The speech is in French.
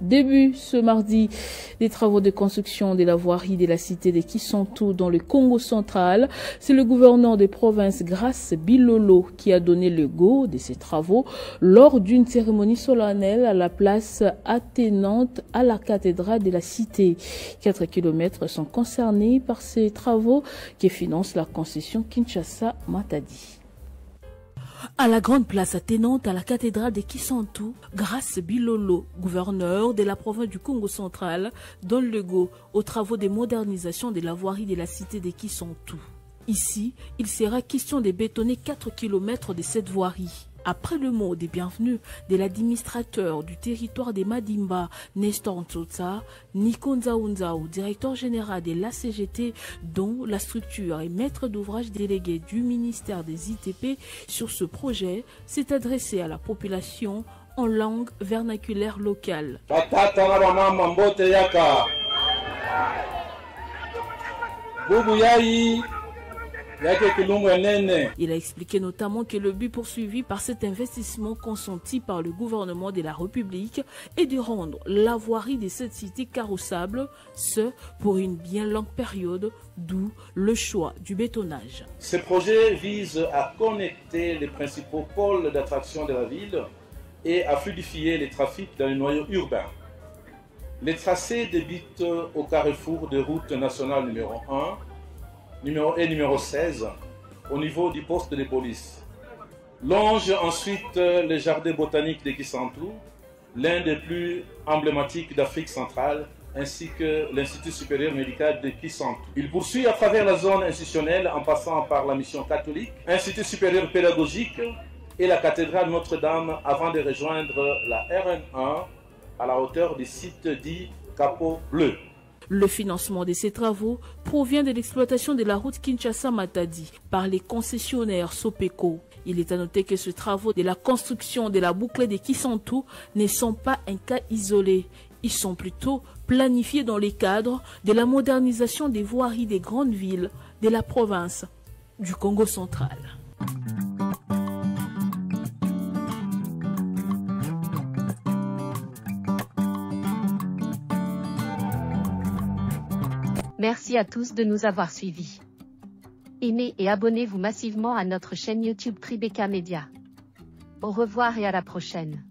Début ce mardi des travaux de construction de la voirie de la cité de Kisantu dans le Congo central. C'est le gouverneur des provinces Grace Bilolo qui a donné le go de ces travaux lors d'une cérémonie solennelle à la place attenante à la cathédrale de la cité. 4 kilomètres sont concernés par ces travaux qui financent la concession Kinshasa-Matadi. À la grande place attenante à la cathédrale de Kisantu, Grace Bilolo, gouverneur de la province du Congo central, donne le go aux travaux de modernisation de la voirie de la cité de Kisantu. Ici, il sera question de bétonner 4 km de cette voirie. Après le mot de bienvenue de l'administrateur du territoire de Madimba, Nestor Ntsotsa, Nico Nzaounzao, directeur général de l'ACGT, dont la structure est maître d'ouvrage délégué du ministère des ITP sur ce projet, s'est adressé à la population en langue vernaculaire locale. Il a expliqué notamment que le but poursuivi par cet investissement consenti par le gouvernement de la République est de rendre la voirie de cette cité carrossable, ce pour une bien longue période, d'où le choix du bétonnage. Ce projet vise à connecter les principaux pôles d'attraction de la ville et à fluidifier les trafics dans les noyaux urbains. Les tracés débutent au carrefour de route nationale numéro 1, numéro 16, au niveau du poste de police. Longe ensuite le jardin botanique de Kisantu, l'un des plus emblématiques d'Afrique centrale, ainsi que l'Institut supérieur médical de Kisantu. Il poursuit à travers la zone institutionnelle en passant par la mission catholique, Institut supérieur pédagogique et la cathédrale Notre-Dame avant de rejoindre la RN1 à la hauteur du site dit Capot Bleu. Le financement de ces travaux provient de l'exploitation de la route Kinshasa-Matadi par les concessionnaires Sopeco. Il est à noter que ces travaux de la construction de la boucle de Kisantu ne sont pas un cas isolé. Ils sont plutôt planifiés dans les cadres de la modernisation des voiries des grandes villes de la province du Congo central. Merci à tous de nous avoir suivis. Aimez et abonnez-vous massivement à notre chaîne YouTube Tribeca Media. Au revoir et à la prochaine.